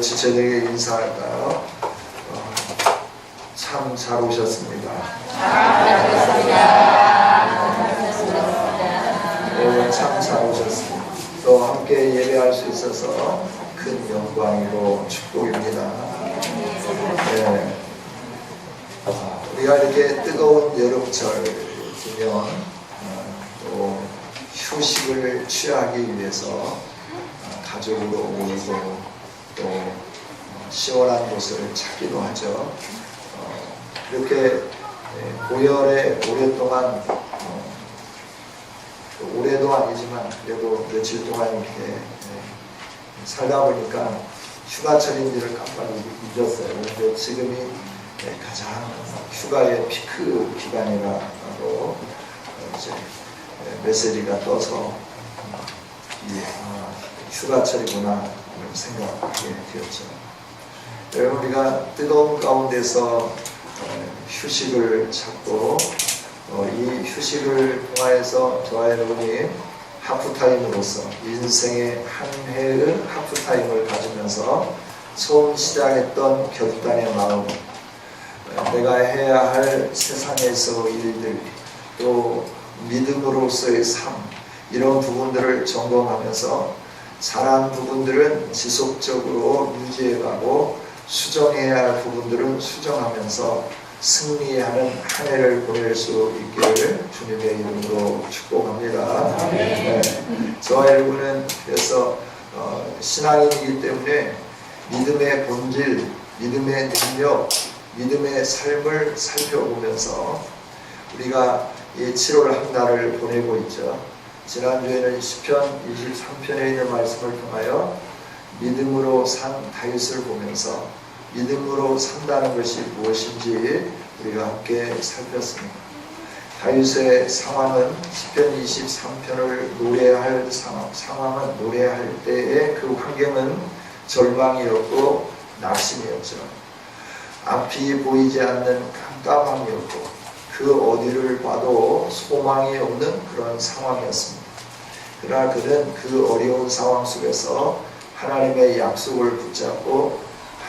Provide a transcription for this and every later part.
지체들에게 인사할까요? 참 잘 오셨습니다. 네, 참 잘 오셨습니다. 또 함께 예배할 수 있어서 큰 영광이고 축복입니다. 네. 우리가 이렇게 뜨거운 여름철이면 또 휴식을 취하기 위해서 가족으로 모이고 또 시원한 곳을 찾기도 하죠. 이렇게 고열에 오랫동안 올해도 아니지만 그래도 며칠 동안 이렇게 살다 보니까 휴가철인지를 깜빡 잊었어요. 그런데 지금이 가장 휴가의 피크 기간이라고 이제 메시지가 떠서 휴가철이구나 생각하게 되었죠. 여러분, 우리가 뜨거운 가운데서 휴식을 찾고 이 휴식을 통하여서 저와 여러분이 하프타임으로서 인생의 한 해의 하프타임을 가지면서 처음 시작했던 결단의 마음, 내가 해야 할 세상에서 일들, 또 믿음으로서의 삶, 이런 부분들을 점검하면서 잘한 부분들은 지속적으로 유지해가고 수정해야 할 부분들은 수정하면서 승리하는 한 해를 보낼 수 있기를 주님의 이름으로 축복합니다. 네. 저와 여러분은 그래서 신앙인이기 때문에 믿음의 본질, 믿음의 능력, 믿음의 삶을 살펴보면서 우리가 이 7월 한 달을 보내고 있죠. 지난주에는 시편 23편에 있는 말씀을 통하여 믿음으로 산 다윗을 보면서 믿음으로 산다는 것이 무엇인지 우리가 함께 살폈습니다. 다윗의 상황은 시편 23편을 노래할 상황은 노래할 때의 그 환경은 절망이었고 낙심이었죠. 앞이 보이지 않는 깜깜함이었고 그 어디를 봐도 소망이 없는 그런 상황이었습니다. 그러나 그는 그 어려운 상황 속에서 하나님의 약속을 붙잡고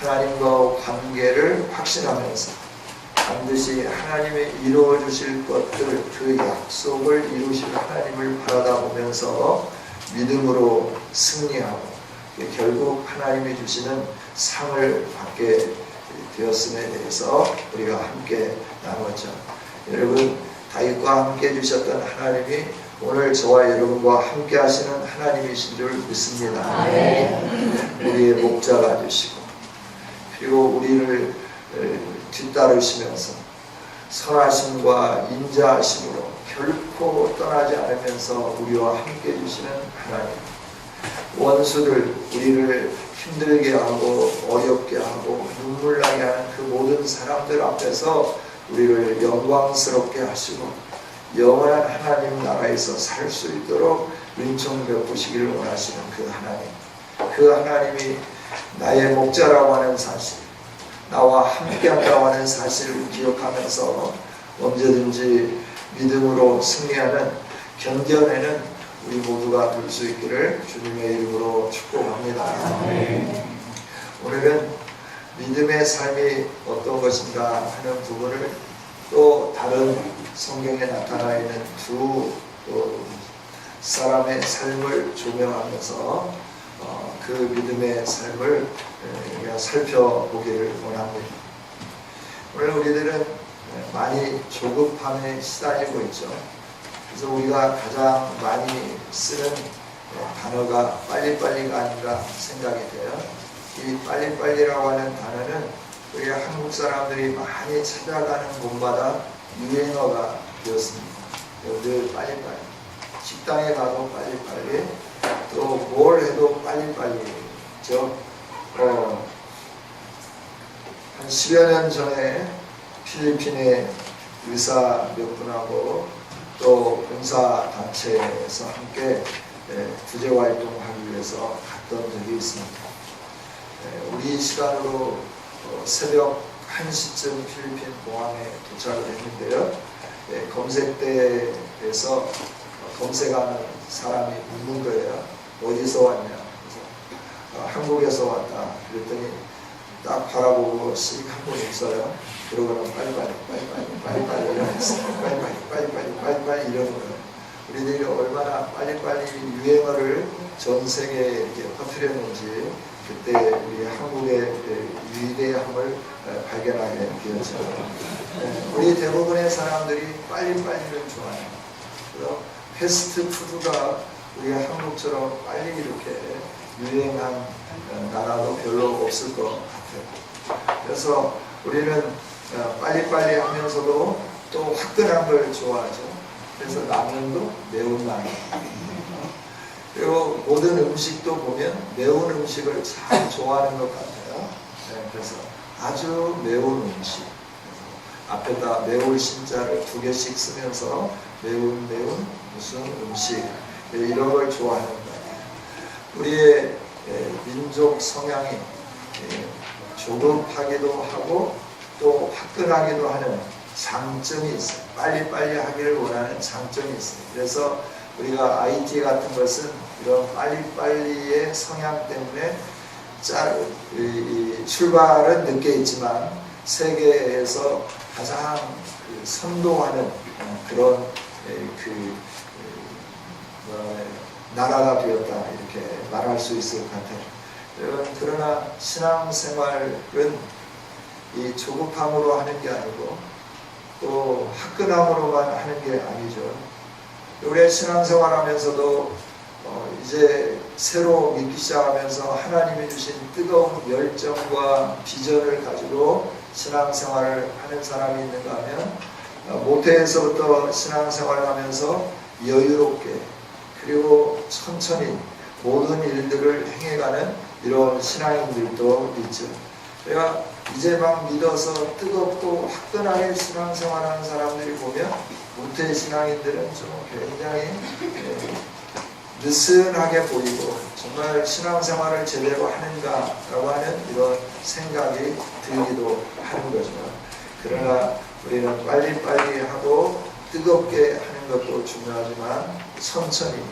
하나님과 관계를 확신하면서 반드시 하나님이 이루어 주실 것들, 그 약속을 이루실 하나님을 바라다 보면서 믿음으로 승리하고 결국 하나님이 주시는 상을 받게 되었음에 대해서 우리가 함께 나누었죠. 여러분, 다윗과 함께 주셨던 하나님이 오늘 저와 여러분과 함께 하시는 하나님이신 줄 믿습니다. 우리의 목자가 되시고 그리고 우리를 뒤따르시면서 선하심과 인자하심으로 결코 떠나지 않으면서 우리와 함께 해주시는 하나님, 원수들, 우리를 힘들게 하고 어렵게 하고 눈물 나게 하는 그 모든 사람들 앞에서 우리를 영광스럽게 하시고 영원한 하나님 나라에서 살 수 있도록 은총 베푸시기를 원하시는 그 하나님, 그 하나님이 나의 목자라고 하는 사실, 나와 함께한다고 하는 사실을 기억하면서 언제든지 믿음으로 승리하는 견뎌내는 우리 모두가 될 수 있기를 주님의 이름으로 축복합니다. 오늘은 믿음의 삶이 어떤 것인가 하는 부분을 또 다른 성경에 나타나 있는 두 사람의 삶을 조명하면서 그 믿음의 삶을 우리가 살펴보기를 원합니다. 오늘 우리들은 많이 조급함에 시달리고 있죠. 그래서 우리가 가장 많이 쓰는 단어가 빨리빨리가 아닌가 생각이 돼요. 이 빨리빨리라고 하는 단어는 우리 한국 사람들이 많이 찾아가는 곳마다 유행어가 되었습니다. 늘 빨리빨리, 식당에 가도 빨리빨리, 또 뭘 해도 빨리빨리죠. 한 10여 년 전에 필리핀의 의사 몇 분하고 또 봉사단체에서 함께 구제활동하기 위해서 갔던 적이 있습니다. 우리 시간으로 새벽 1시쯤 필리핀 공항에 도착을 했는데요. 검색대에서 검색하는 사람이 묻는 거예요. 어디서 왔냐. 그래서 한국 한국에서 왔다. 그랬더니 딱 바라보고 씩 한번 웃어요. 그러고는 빨리빨리 이러는 거예요. 우리들이 얼마나 빨리빨리 유행어를 전 세계에 이렇게 퍼뜨렸는지 그때 우리 한국의 위대함을 발견하게 되었죠. 우리 대부분의 사람들이 빨리빨리를 좋아해요. 그래서 패스트푸드가 우리 한국처럼 빨리 이렇게 유행한 나라도 별로 없을 것 같아요. 그래서 우리는 빨리빨리 하면서도 또 화끈한 걸 좋아하죠. 그래서 라면도 매운 라면. 그리고 모든 음식도 보면 매운 음식을 참 좋아하는 것 같아요. 그래서 아주 매운 음식. 앞에다 매울 신자를 2개씩 쓰면서 매운 무슨 음식 이런 걸 좋아하는 거예요. 우리의 민족 성향이 조급하기도 하고 또 화끈하기도 하는 장점이 있어요. 빨리빨리 하기를 원하는 장점이 있어요. 그래서 우리가 IT 같은 것은 이런 빨리빨리의 성향 때문에 출발은 늦게 있지만 세계에서 가장 선도하는 그런 나라가 되었다 이렇게 말할 수 있을 것 같아요. 그러나 신앙생활은 이 조급함으로 하는 게 아니고 또 화끈함으로만 하는 게 아니죠. 우리의 신앙생활 하면서도 이제 새로 믿기 시작하면서 하나님이 주신 뜨거운 열정과 비전을 가지고 신앙생활을 하는 사람이 있는가 하면 모태에서부터 신앙생활을 하면서 여유롭게 그리고 천천히 모든 일들을 행해가는 이런 신앙인들도 있죠. 내가 이제 막 믿어서 뜨겁고 화끈하게 신앙생활하는 사람들이 보면 모태 신앙인들은 좀 굉장히 느슨하게 보이고 정말 신앙생활을 제대로 하는가라고 하는 이런 생각이 들기도 하는 거죠. 그러나 우리는 빨리빨리 하고 뜨겁게 하는 것도 중요하지만 천천히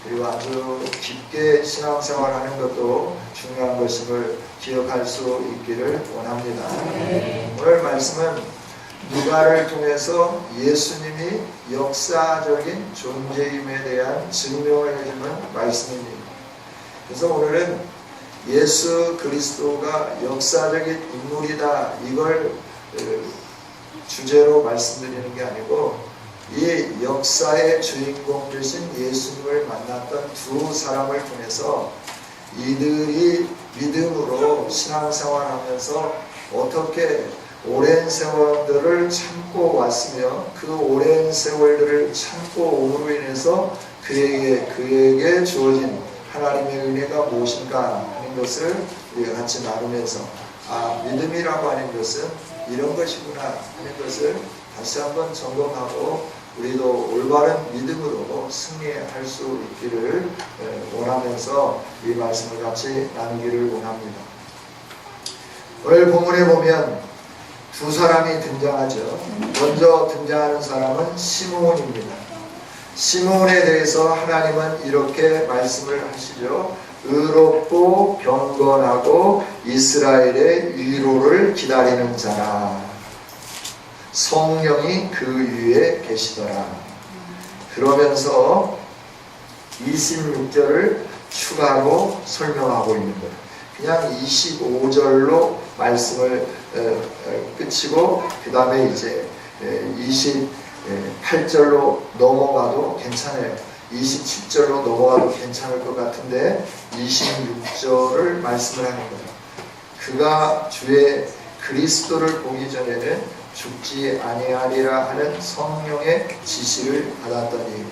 그리고 아주 깊게 신앙생활하는 것도 중요한 것임을 기억할 수 있기를 원합니다. 오늘 말씀은 누가를 통해서 예수님이 역사적인 존재임에 대한 증명을 해주는 말씀입니다. 그래서 오늘은 예수 그리스도가 역사적인 인물이다 이걸 주제로 말씀드리는 게 아니고 이 역사의 주인공 되신 예수님을 만났던 2사람을 통해서 이들이 믿음으로 신앙생활하면서 어떻게 오랜 세월들을 참고 왔으며 그 오랜 세월들을 참고 옴으로 인해서 그에게 주어진 하나님의 은혜가 무엇인가 하는 것을 우리가 같이 나누면서 믿음이라고 하는 것은 이런 것이구나 하는 것을 다시 한번 점검하고 우리도 올바른 믿음으로 승리할 수 있기를 원하면서 이 말씀을 같이 나누기를 원합니다. 오늘 본문에 보면 2사람이 등장하죠. 먼저 등장하는 사람은 시므온입니다. 시므온에 대해서 하나님은 이렇게 말씀을 하시죠. 의롭고 경건하고 이스라엘의 위로를 기다리는 자라. 성령이 그 위에 계시더라. 그러면서 26절을 추가로 설명하고 있는 거예요. 그냥 25절로 말씀을 끝이고 그 다음에 이제 28절로 넘어가도 괜찮아요. 27절로 넘어가도 괜찮을 것 같은데 26절을 말씀을 하는 거예요. 그가 주의 그리스도를 보기 전에는 죽지 아니하리라 하는 성령의 지시를 받았더니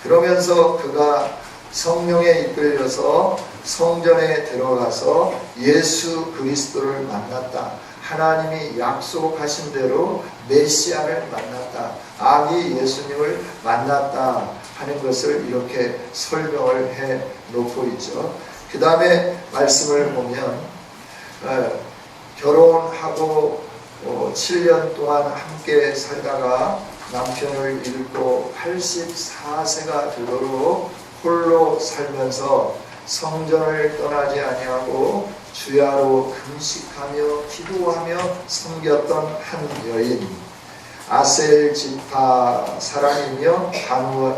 그러면서 그가 성령에 이끌려서 성전에 들어가서 예수 그리스도를 만났다. 하나님이 약속하신 대로 메시아를 만났다. 아기 예수님을 만났다 하는 것을 이렇게 설명을 해 놓고 있죠. 그 다음에 말씀을 보면 결혼하고 7년 동안 함께 살다가 남편을 잃고 84세가 되도록 홀로 살면서 성전을 떠나지 아니하고 주야로 금식하며 기도하며 섬겼던 한 여인, 아셀 지파 사람이며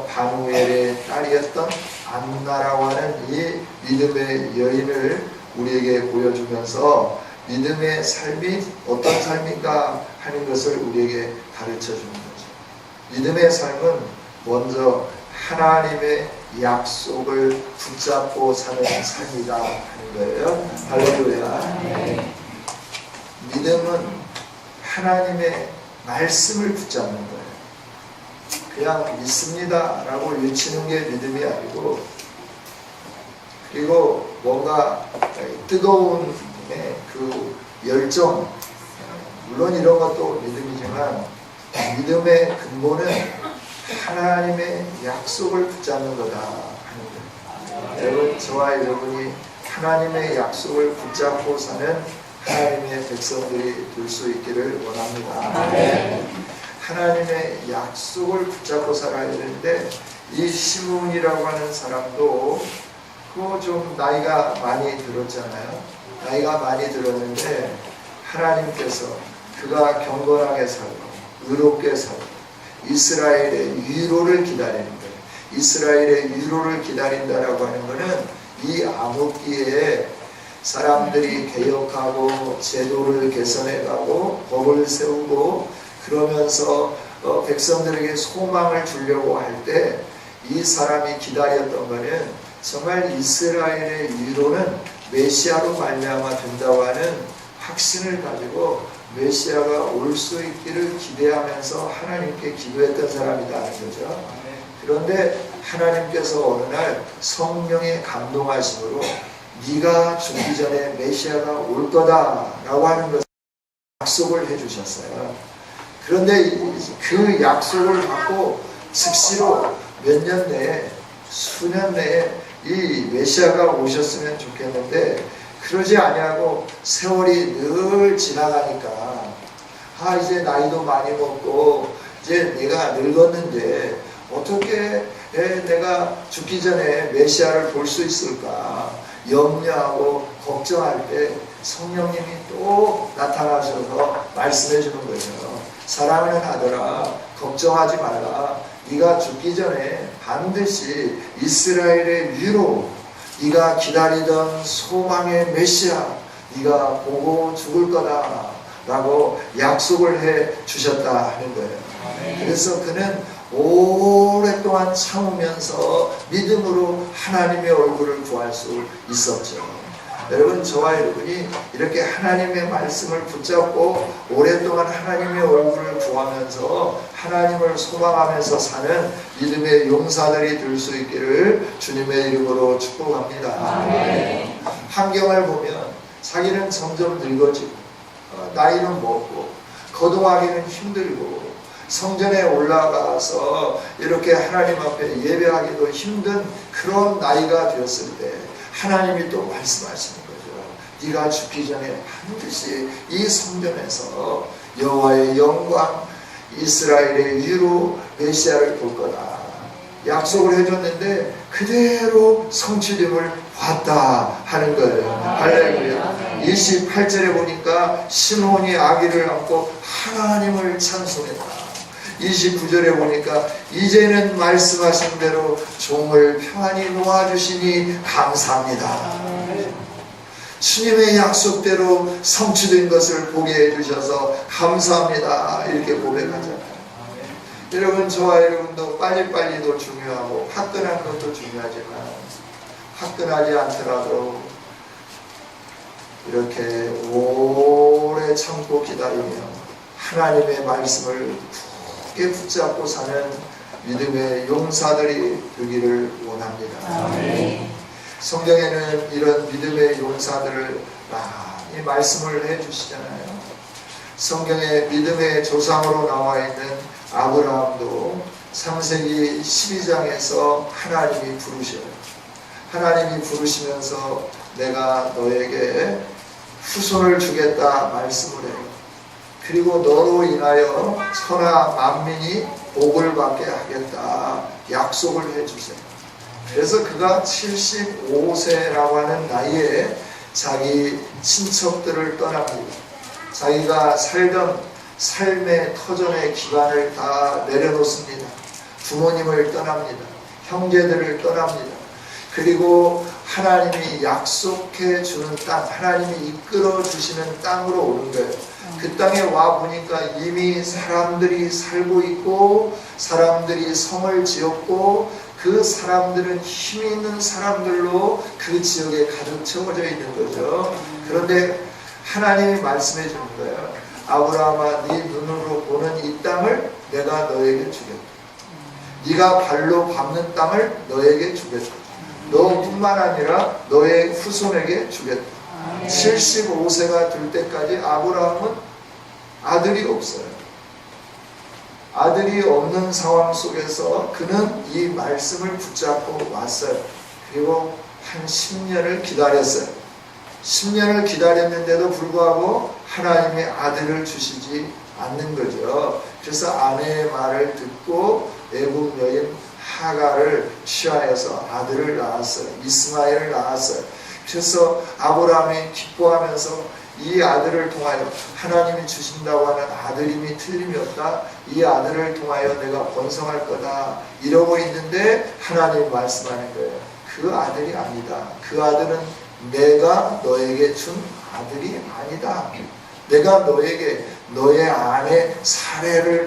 바누엘의 딸이었던 안나라고 하는 이 믿음의 여인을 우리에게 보여주면서 믿음의 삶이 어떤 삶인가 하는 것을 우리에게 가르쳐 주는 거죠. 믿음의 삶은 먼저 하나님의 약속을 붙잡고 사는 삶이다 하는 거예요. 할렐루야. 믿음은 하나님의 말씀을 붙잡는 거예요. 그냥 믿습니다 라고 외치는 게 믿음이 아니고, 그리고 뭔가 뜨거운 그 열정, 물론 이런 것도 믿음이지만 믿음의 근본은 하나님의 약속을 붙잡는 거다 하는 거예요. 여러분, 저와 여러분이 하나님의 약속을 붙잡고 사는 하나님의 백성들이 될 수 있기를 원합니다. 하나님의 약속을 붙잡고 살아야 되는데, 이 시므온이라고 하는 사람도 그거 좀 나이가 많이 들었잖아요. 나이가 많이 들었는데 하나님께서 그가 경건하게 살고 의롭게 살고 이스라엘의 위로를 기다리는 거예요. 이스라엘의 위로를 기다린다라고 하는 것은 이 암흑기에 사람들이 개혁하고 제도를 개선해가고 법을 세우고 그러면서 백성들에게 소망을 주려고 할 때 이 사람이 기다렸던 것은 정말 이스라엘의 위로는 메시아로 말미암아 된다고 하는 확신을 가지고 메시아가 올 수 있기를 기대하면서 하나님께 기도했던 사람이다 하는 거죠. 그런데 하나님께서 어느 날 성령의 감동하심으로 네가 죽기 전에 메시아가 올 거다라고 하는 것을 약속을 해주셨어요. 그런데 그 약속을 받고 즉시로 몇 년 내에, 수년 내에 이 메시아가 오셨으면 좋겠는데 그러지 아니하고 세월이 늘 지나가니까 이제 나이도 많이 먹고 이제 내가 늙었는데 어떻게 내가 죽기 전에 메시아를 볼 수 있을까 염려하고 걱정할 때 성령님이 또 나타나셔서 말씀해 주는 거죠. 사랑하는 아들아, 걱정하지 말라. 네가 죽기 전에 반드시 이스라엘의 위로, 네가 기다리던 소망의 메시아, 네가 보고 죽을 거다 라고 약속을 해 주셨다 하는 거예요. 그래서 그는 오랫동안 참으면서 믿음으로 하나님의 얼굴을 구할 수 있었죠. 여러분, 저와 여러분이 이렇게 하나님의 말씀을 붙잡고 오랫동안 하나님의 얼굴을 구하면서 하나님을 소망하면서 사는 믿음의 용사들이 될 수 있기를 주님의 이름으로 축복합니다. 환경을 보면 자기는 점점 늙어지고 나이는 먹고 거동하기는 힘들고 성전에 올라가서 이렇게 하나님 앞에 예배하기도 힘든 그런 나이가 되었을 때 하나님이 또 말씀하시는 거죠. 네가 죽기 전에 반드시 이 성전에서 여호와의 영광, 이스라엘의 위로 메시아를 볼 거다. 약속을 해줬는데 그대로 성취됨을 봤다 하는 거예요. 할렐루야. 28절에 보니까 시므온이 아기를 안고 하나님을 찬송했다. 29절에 보니까 이제는 말씀하신 대로 종을 평안히 놓아주시니 감사합니다. 주님의 약속대로 성취된 것을 보게 해주셔서 감사합니다. 이렇게 고백하잖아요. 여러분, 저와 여러분도 빨리빨리도 중요하고 화끈한 것도 중요하지만 화끈하지 않더라도 이렇게 오래 참고 기다리며 하나님의 말씀을 굳게 붙잡고 사는 믿음의 용사들이 되기를 원합니다. 성경에는 이런 믿음의 용사들을 많이 말씀을 해주시잖아요. 성경에 믿음의 조상으로 나와 있는 아브라함도 창세기 12장에서 하나님이 부르셔요. 하나님이 부르시면서 내가 너에게 후손을 주겠다 말씀을 해요. 그리고 너로 인하여 천하 만민이 복을 받게 하겠다 약속을 해주세요. 그래서 그가 75세라고 하는 나이에 자기 친척들을 떠납니다. 자기가 살던 삶의 터전의 기반을 다 내려놓습니다. 부모님을 떠납니다. 형제들을 떠납니다. 그리고 하나님이 약속해 주는 땅, 하나님이 이끌어 주시는 땅으로 오는 거예요. 그 땅에 와 보니까 이미 사람들이 살고 있고 사람들이 성을 지었고 그 사람들은 힘이 있는 사람들로 그 지역에 가득 채워져 있는 거죠. 그런데 하나님이 말씀해 주는 거예요. 아브라함아, 네 눈으로 보는 이 땅을 내가 너에게 주겠다. 네가 발로 밟는 땅을 너에게 주겠다. 너뿐만 아니라 너의 후손에게 주겠다. 75세가 될 때까지 아브라함은 아들이 없어요. 아들이 없는 상황 속에서 그는 이 말씀을 붙잡고 왔어요. 그리고 한 10년을 기다렸어요. 10년을 기다렸는데도 불구하고 하나님이 아들을 주시지 않는 거죠. 그래서 아내의 말을 듣고 애굽 여인 하가를 취하여서 아들을 낳았어요. 이스마엘을 낳았어요. 그래서 아브라함이 기뻐하면서 이 아들을 통하여 하나님이 주신다고 하는 아들임이 틀림이 없다. 이 아들을 통하여 내가 번성할 거다. 이러고 있는데 하나님이 말씀하는 거예요. 그 아들이 아니다. 그 아들은 내가 너에게 준 아들이 아니다. 내가 너에게 너의 아내 사라를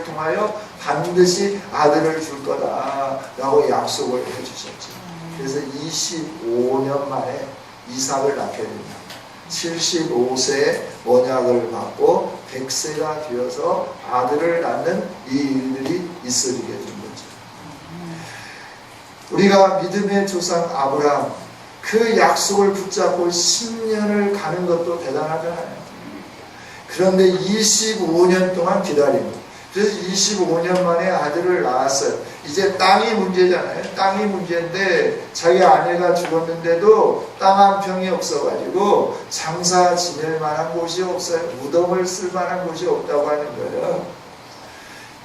통하여 반드시 아들을 줄 거다 라고 약속을 해주셨죠. 그래서 25년 만에 이삭을 낳게 됩니다. 75세에 언약을 받고 100세가 되어서 아들을 낳는 이 일들이 있어지게 된 거죠. 우리가 믿음의 조상 아브라함, 그 약속을 붙잡고 10년을 가는 것도 대단하잖아요. 그런데 25년 동안 기다립니다. 그래서 25년 만에 아들을 낳았어요. 이제 땅이 문제잖아요. 땅이 문제인데 자기 아내가 죽었는데도 땅 한 평이 없어가지고 장사 지낼 만한 곳이 없어요. 무덤을 쓸 만한 곳이 없다고 하는 거예요.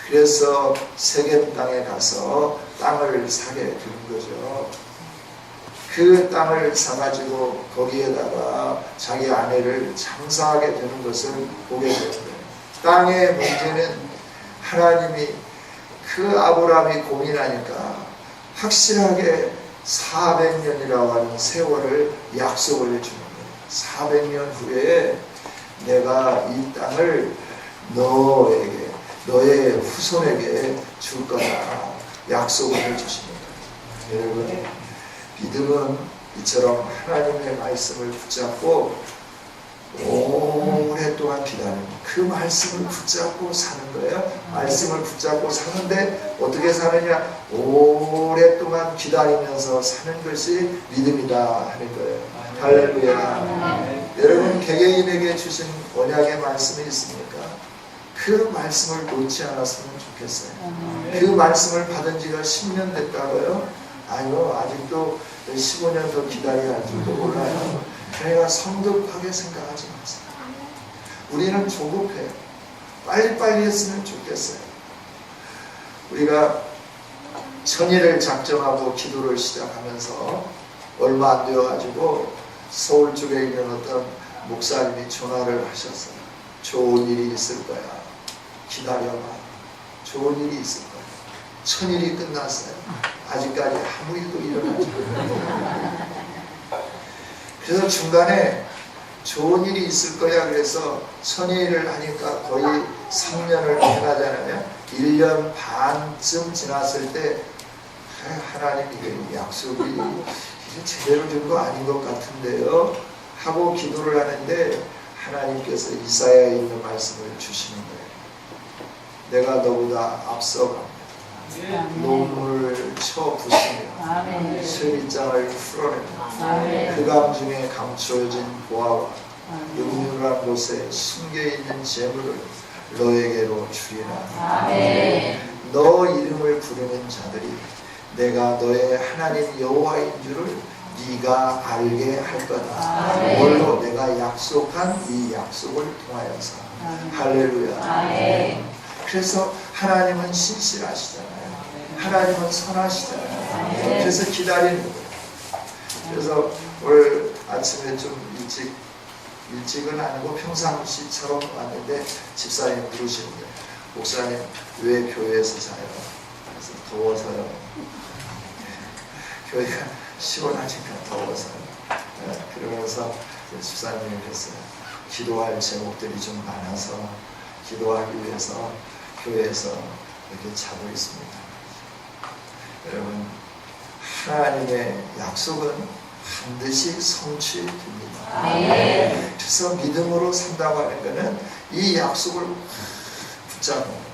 그래서 세겜 땅에 가서 땅을 사게 되는 거죠. 그 땅을 사가지고 거기에다가 자기 아내를 장사하게 되는 것을 보게 되는 거예요. 땅의 문제는 하나님이 그 아브라함이 고민하니까 확실하게 400년이라고 하는 세월을 약속을 해주는 거예요. 400년 후에 내가 이 땅을 너에게, 너의 후손에게 줄 거다 약속을 해주시는 거예요. 여러분, 믿음은 이처럼 하나님의 말씀을 붙잡고 오랫동안 기다리는 그 말씀을 붙잡고 사는 거예요. 말씀을 붙잡고 사는데 어떻게 사느냐? 오랫동안 기다리면서 사는 것이 믿음이다 하는 거예요. 할렐루야. 여러분, 개개인에게 주신 언약의 말씀이 있습니까? 그 말씀을 놓지 않았으면 좋겠어요. 그 말씀을 받은 지가 10년 됐다고요? 아유, 아직도 15년 더 기다려야 할지도 몰라요. 그러니까 성급하게 생각하지 마세요. 우리는 조급해요. 빨리빨리 했으면 좋겠어요. 우리가 천일을 작정하고 기도를 시작하면서 얼마 안 되어가지고 서울 쪽에 있는 어떤 목사님이 전화를 하셨어요. 좋은 일이 있을 거야. 기다려봐. 좋은 일이 있을 거야. 천일이 끝났어요. 아직까지 아무 일도 일어나지 않았어요. 그래서 중간에 좋은 일이 있을 거야 그래서 천일을 하니까 거의 3년을 해가잖아요. 1년 반쯤 지났을 때 하나님 이게 약속이 이게 제대로 된 거 아닌 것 같은데요 하고 기도를 하는데 하나님께서 이사야에 있는 말씀을 주시는 거예요. 내가 너보다 앞서갑니다. 노물을 쳐 부수며 쇠빗장을 풀어냅니다. 흑암 중에 감추어진 보화와 음흉한 곳에 숨겨있는 재물을 너에게로 주리라. 너 이름을 부르는 자들이 내가 너의 하나님 여호와인 줄을 네가 알게 할 거다. 뭘로? 내가 약속한 이 약속을 통하여서. 할렐루야. 그래서 하나님은 신실하시잖아요. 하나님은 선하시잖아요. 그래서 기다리는 거예요. 그래서 오늘 아침에 좀 일찍은 아니고 평상시처럼 왔는데 집사님 부르시는 거예요. 목사님 왜 교회에서 자요? 그래서 더워서요. 교회가 시원하니까 더워서요. 그러면서 집사님이 그랬어요. 기도할 제목들이 좀 많아서 기도하기 위해서 교회에서 이렇게 자고 있습니다. 여러분, 하나님의 약속은 반드시 성취됩니다. 그래서 믿음으로 산다고 하는 것은 이 약속을 붙잡는 거예요.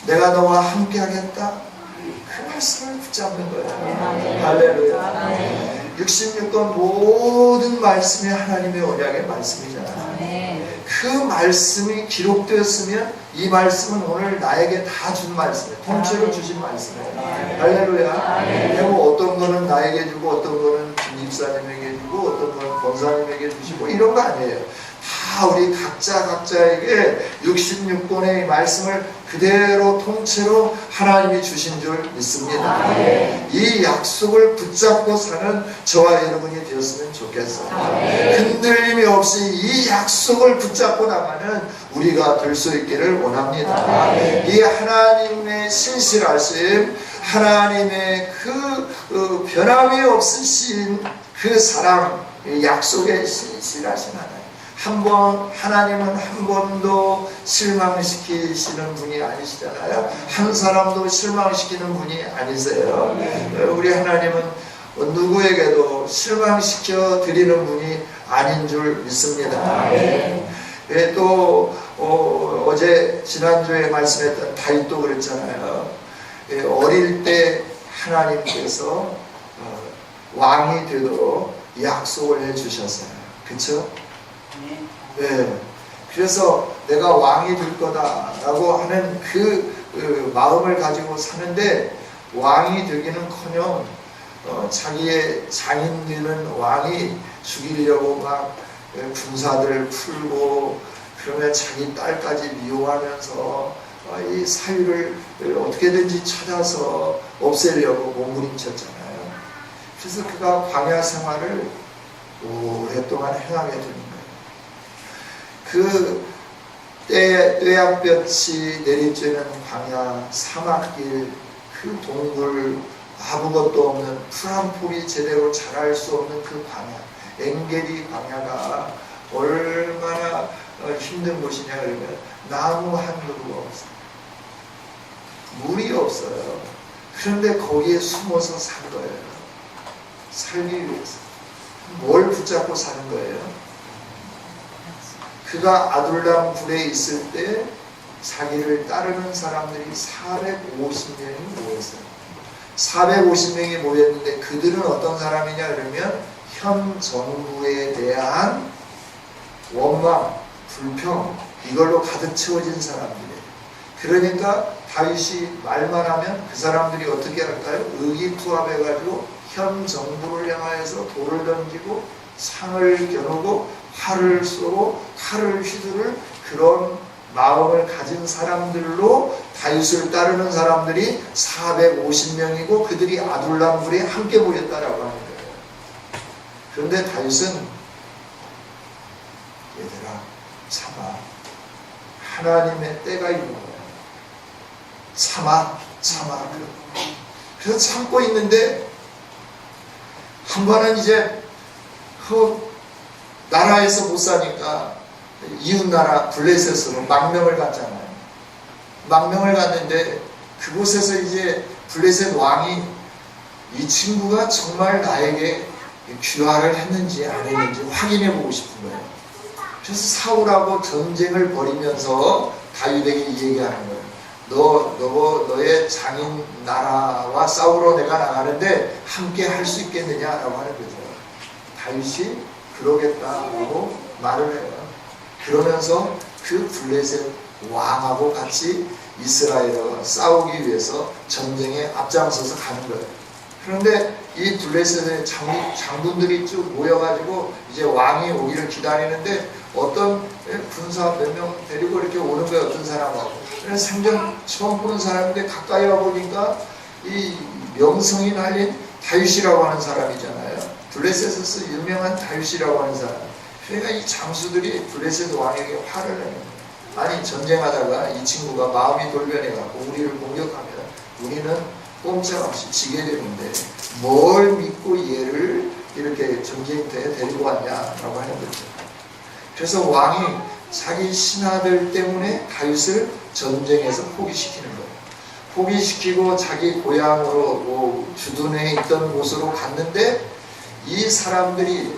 내가 너와 함께 하겠다. 그 말씀을 붙잡는 거예요. 할렐루야. 66권 모든 말씀이 하나님의 언약의 말씀이잖아요. 그 말씀이 기록되었으면 이 말씀은 오늘 나에게 다 준 말씀이에요. 통째로 주신 말씀이에요. 할렐루야. 그리고 어떤 거는 나에게 주고 어떤 거는 김집사님에게 주고 어떤 거는 권사님에게 주시고 이런 거 아니에요. 다 우리 각자에게 66권의 말씀을 그대로 통째로 하나님이 주신 줄 믿습니다. 이 약속을 붙잡고 사는 저와 여러분이 되었으면 좋겠어요. 흔들림이 없이 이 약속을 붙잡고 나가는 우리가 될 수 있기를 원합니다. 이 하나님의 신실하심, 하나님의 그 변함이 없으신 그 사랑, 약속의 신실하신 하나님. 하나님은 한 번도 실망시키시는 분이 아니시잖아요. 한 사람도 실망시키는 분이 아니세요. 우리 하나님은 누구에게도 실망시켜 드리는 분이 아닌 줄 믿습니다. 또 어제 지난주에 말씀했던 다윗도 그랬잖아요. 어릴 때 하나님께서 왕이 되도록 약속을 해주셨어요. 그렇죠? 네. 그래서 내가 왕이 될 거다라고 하는 그 마음을 가지고 사는데 왕이 되기는커녕 자기의 장인 되는 왕이 죽이려고 막 군사들을 풀고 그러면 자기 딸까지 미워하면서 이 사유를 어떻게든지 찾아서 없애려고 몸부림쳤잖아요. 그래서 그가 광야 생활을 오랫동안 행하게 됩니다. 그 떼약볕이 내리쬐는 광야, 사막길, 그 동굴, 아무것도 없는 풀 한 폭이 제대로 자랄 수 없는 그 광야, 엔게디 광야가 얼마나 힘든 곳이냐 그러면 나무 한 그루가 없어요. 물이 없어요. 그런데 거기에 숨어서 산 거예요. 살기 위해서. 뭘 붙잡고 사는 거예요? 그가 아둘람 굴에 있을 때 자기를 따르는 사람들이 450명이 모였어요. 450명이 모였는데 그들은 어떤 사람이냐 그러면 현 정부에 대한 원망, 불평 이걸로 가득 채워진 사람들이에요. 그러니까 다윗이 말만 하면 그 사람들이 어떻게 할까요? 의기투합해가지고 현 정부를 향하여서 돌을 던지고 창을 겨누고 활을 쏘고 칼을 휘두를 그런 마음을 가진 사람들로 다윗을 따르는 사람들이 450명이고 그들이 아둘람굴에 함께 모였다라고 하는 거예요. 그런데 다윗은 얘들아 참아, 하나님의 때가 있는 거예요. 참아. 그래서 참고 있는데 한 번은 이제 나라에서 못 사니까 이웃나라 블레셋으로 망명을 갔잖아요. 망명을 갔는데 그곳에서 이제 블레셋 왕이 이 친구가 정말 나에게 귀화를 했는지 안 했는지 확인해 보고 싶은 거예요. 그래서 사울하고 전쟁을 벌이면서 다윗에게 얘기하는 거예요. 너의 장인 나라와 싸우러 내가 나가는데 함께 할 수 있겠느냐라고 하는 거죠. 다윗이 그러겠다고 말을 해요. 그러면서 그 블레셋 왕하고 같이 이스라엘과 싸우기 위해서 전쟁에 앞장서서 가는 거예요. 그런데 이 블레셋의 장군들이 쭉 모여가지고 이제 왕이 오기를 기다리는데 어떤 군사 몇 명 데리고 이렇게 오는 거예요. 어떤 사람하고. 생전 처음 보는 사람인데 가까이 와보니까 이 명성이 날린 다윗이라고 하는 사람이잖아요. 블레셋에서 유명한 다윗이라고 하는 사람. 그러니까 이 장수들이 블레셋 왕에게 화를 내는 거예요. 아니 전쟁하다가 이 친구가 마음이 돌변해갖고 우리를 공격하면 우리는 꼼짝없이 지게 되는데 뭘 믿고 얘를 이렇게 전쟁터에 데리고 왔냐라고 하는 거죠. 그래서 왕이 자기 신하들 때문에 다윗을 전쟁에서 포기시키는 거예요. 포기시키고 자기 고향으로 주둔해 있던 곳으로 갔는데 이 사람들이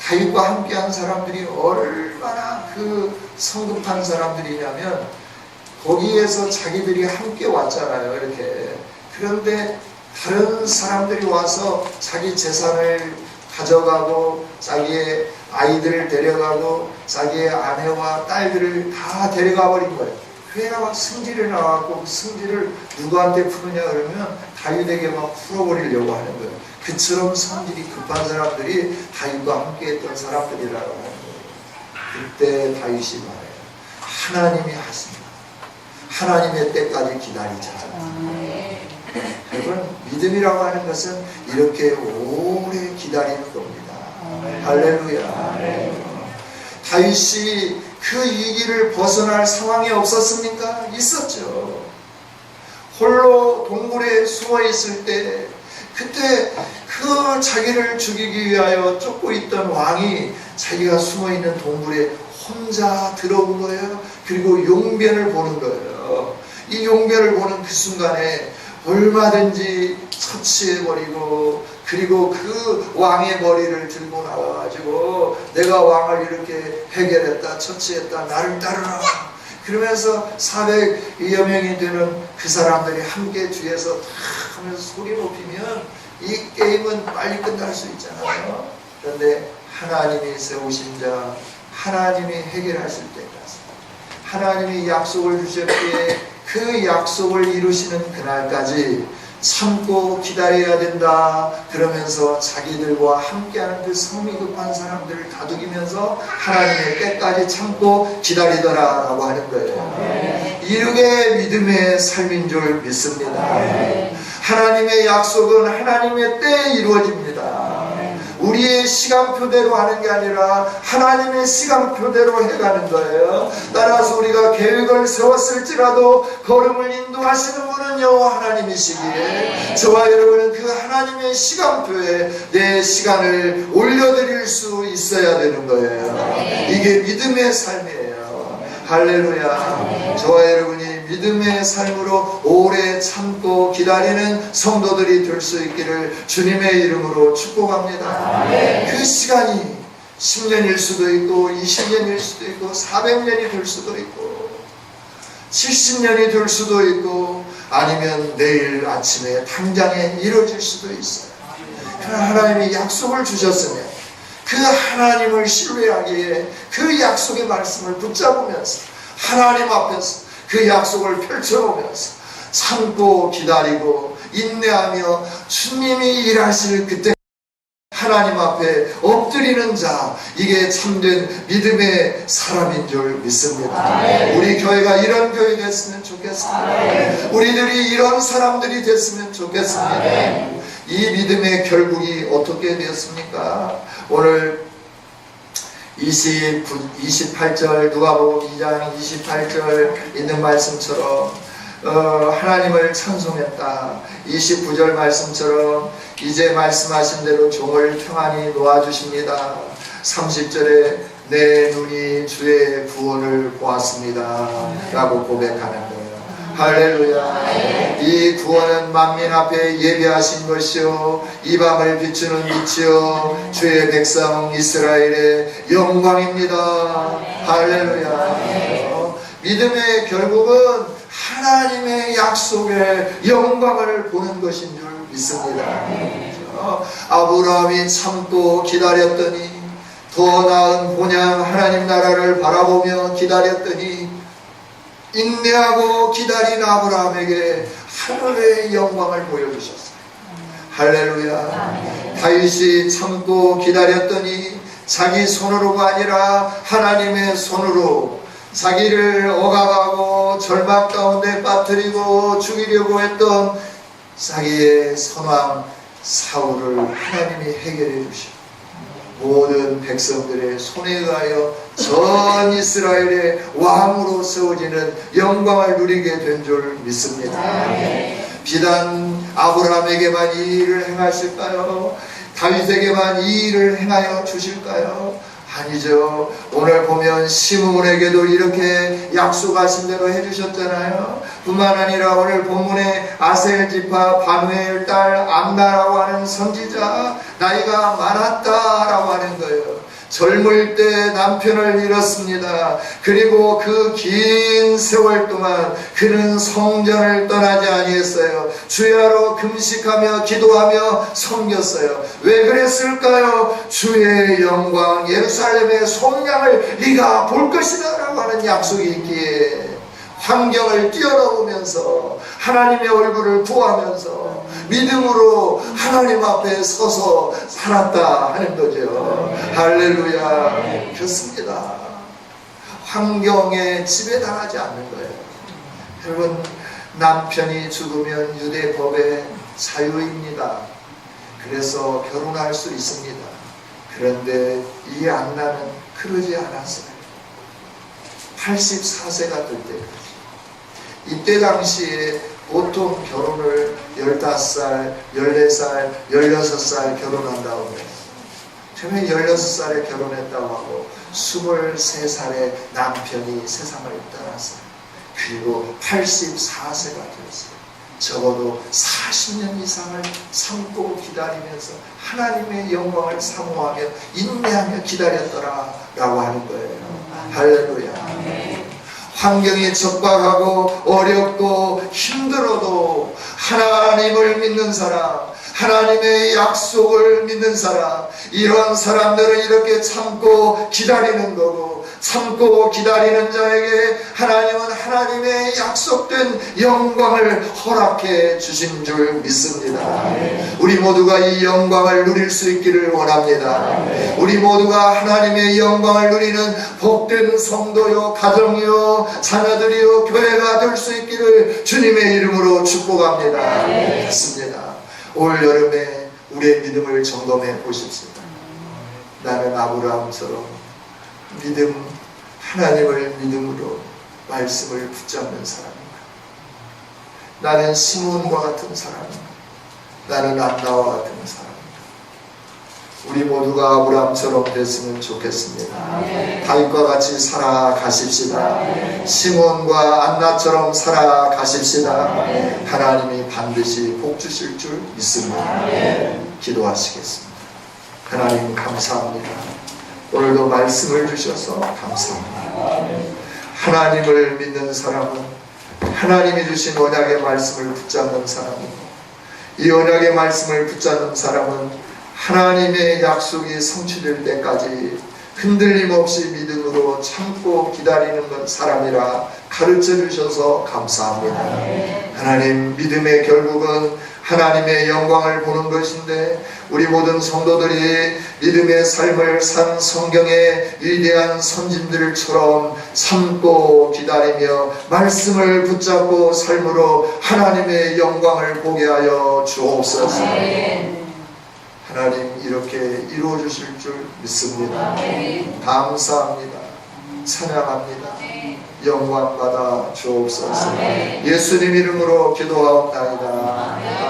다윗과 함께한 사람들이 얼마나 그 성급한 사람들이냐면 거기에서 자기들이 함께 왔잖아요. 이렇게. 그런데 다른 사람들이 와서 자기 재산을 가져가고 자기의 아이들을 데려가고 자기의 아내와 딸들을 다 데려가 버린 거예요. 회가 막 승질이 나갖고 그 승질을 누구한테 푸느냐 그러면 다윗에게 막 풀어버리려고 하는 거예요. 그처럼 성질이 급한 사람들이 다윗과 함께했던 사람들이라고 하는 거예요. 그때 다윗이 말해요. 하나님이 하십니다. 하나님의 때까지 기다리자. 여러분 믿음이라고 하는 것은 이렇게 오래 기다리는 겁니다. 할렐루야. 다윗이 그 위기를 벗어날 상황이 없었습니까? 있었죠. 홀로 동굴에 숨어 있을 때 그때 그 자기를 죽이기 위하여 쫓고 있던 왕이 자기가 숨어 있는 동굴에 혼자 들어온 거예요. 그리고 용변을 보는 거예요. 이 용변을 보는 그 순간에 얼마든지 처치해버리고 그리고 그 왕의 머리를 들고 나와가지고 내가 왕을 이렇게 해결했다 처치했다 나를 따르라 그러면서 400여 명이 되는 그 사람들이 함께 뒤에서 탁 하면서 소리 높이면 이 게임은 빨리 끝날 수 있잖아요. 그런데 하나님이 세우신 자 하나님이 해결하실 때까지 하나님이 약속을 주셨기에 그 약속을 이루시는 그날까지 참고 기다려야 된다 그러면서 자기들과 함께하는 그 성미 급한 사람들을 다독이면서 하나님의 때까지 참고 기다리더라 라고 하는 거예요. 이르게 믿음의 삶인 줄 믿습니다. 하나님의 약속은 하나님의 때에 이루어집니다. 우리의 시간표대로 하는 게 아니라 하나님의 시간표대로 해가는 거예요. 따라서 우리가 계획을 세웠을지라도 걸음을 인도하시는 분은 여호와 하나님이시기에 저와 여러분은 그 하나님의 시간표에 내 시간을 올려드릴 수 있어야 되는 거예요. 이게 믿음의 삶이에요. 할렐루야. 저와 여러분이 믿음의 삶으로 오래 참고 기다리는 성도들이 될 수 있기를 주님의 이름으로 축복합니다. 그 시간이 10년일 수도 있고 20년일 수도 있고 400년이 될 수도 있고 70년이 될 수도 있고 아니면 내일 아침에 당장에 이루어질 수도 있어요. 그러나 하나님이 약속을 주셨으면 그 하나님을 신뢰하기에 그 약속의 말씀을 붙잡으면서 하나님 앞에서 그 약속을 펼쳐보면서 참고 기다리고 인내하며 주님이 일하실 그때 하나님 앞에 엎드리는 자 이게 참된 믿음의 사람인 줄 믿습니다. 우리 교회가 이런 교회 됐으면 좋겠습니다. 우리들이 이런 사람들이 됐으면 좋겠습니다. 이 믿음의 결국이 어떻게 되었습니까? 오늘 28절 누가복음 2장 28절 있는 말씀처럼 하나님을 찬송했다. 29절 말씀처럼 이제 말씀하신 대로 종을 평안히 놓아주십니다. 30절에 내 눈이 주의 구원을 보았습니다 라고 고백하는 거예요. 할렐루야. 이 구원은 만민 앞에 예비하신 것이요 이 밤을 비추는 빛이요 주의 백성 이스라엘의 영광입니다. 할렐루야. 믿음의 결국은 하나님의 약속의 영광을 보는 것인 줄 믿습니다. 아브라함이 참고 기다렸더니 더 나은 본향 하나님 나라를 바라보며 기다렸더니 인내하고 기다린 아브라함에게 하늘의 영광을 보여주셨어요. 할렐루야. 다윗이 참고 기다렸더니 자기 손으로가 아니라 하나님의 손으로 자기를 억압하고 절망 가운데 빠뜨리고 죽이려고 했던 자기의 선왕 사울을 하나님이 해결해 주시고 모든 백성들의 손에 의하여 전 이스라엘의 왕으로 세워지는 영광을 누리게 된 줄 믿습니다. 비단 아브라함에게만 이 일을 행하실까요? 다윗에게만 이 일을 행하여 주실까요? 아니죠. 오늘 보면 시므온에게도 이렇게 약속하신 대로 해주셨잖아요. 뿐만 아니라 오늘 본문에 아셀 지파 바누엘 딸 암나라고 하는 선지자, 나이가 많았다라고 하는 거예요. 젊을 때 남편을 잃었습니다. 그리고 그 긴 세월 동안 그는 성전을 떠나지 아니했어요. 주야로 금식하며 기도하며 섬겼어요. 왜 그랬을까요? 주의 영광 예루살렘의 속량을 네가 볼 것이다 라고 하는 약속이 있기에 환경을 뛰어넘으면서 하나님의 얼굴을 구하면서 믿음으로 하나님 앞에 서서 살았다 하는 거죠. 할렐루야. 그렇습니다. 환경에 지배당하지 않는 거예요. 여러분, 남편이 죽으면 유대 법의 자유입니다. 그래서 결혼할 수 있습니다. 그런데 이 안나는 그러지 않았어요. 84세가 될 때까지. 이때 당시에 보통 결혼을 15살, 14살, 16살 결혼한다고 해요. 처음에 16살에 결혼했다고 하고 23살에 남편이 세상을 떠났어요. 그리고 84세가 되었어요. 적어도 40년 이상을 참고 기다리면서 하나님의 영광을 사모하며 인내하며 기다렸더라 라고 하는 거예요. 할렐루야. 환경이 척박하고 어렵고 힘들어도 하나님을 믿는 사람, 하나님의 약속을 믿는 사람, 이러한 사람들은 이렇게 참고 기다리는 거고, 참고 기다리는 자에게 하나님은 하나님의 약속된 영광을 허락해 주신 줄 믿습니다. 우리 모두가 이 영광을 누릴 수 있기를 원합니다. 우리 모두가 하나님의 영광을 누리는 복된 성도요, 가정이요, 자녀들이요, 교회가 될 수 있기를 주님의 이름으로 축복합니다. 믿습니다. 올 여름에 우리의 믿음을 점검해 보십시오. 나는 아브라함처럼 하나님을 믿음으로 말씀을 붙잡는 사람인가? 나는 시므온과 같은 사람인가? 나는 안나와 같은 사람인가? 우리 모두가 아브라함처럼 됐으면 좋겠습니다. 다윗과 같이 살아가십시다. 시므온과 안나처럼 살아가십시다. 하나님이 반드시 복 주실 줄 믿습니다. 기도하시겠습니다. 하나님 감사합니다. 오늘도 말씀을 주셔서 감사합니다. 하나님을 믿는 사람은 하나님이 주신 언약의 말씀을 붙잡는 사람이고, 이 언약의 말씀을 붙잡는 사람은 하나님의 약속이 성취될 때까지 흔들림 없이 믿음으로 참고 기다리는 사람이라 가르쳐 주셔서 감사합니다. 하나님, 믿음의 결국은 하나님의 영광을 보는 것인데, 우리 모든 성도들이 믿음의 삶을 산 성경의 위대한 선진들처럼 참고 기다리며 말씀을 붙잡고 삶으로 하나님의 영광을 보게 하여 주옵소서. 하나님, 이렇게 이루어 주실 줄 믿습니다. 감사합니다. 찬양합니다. 영광 받아 주옵소서. 예수님 이름으로 기도하옵나이다.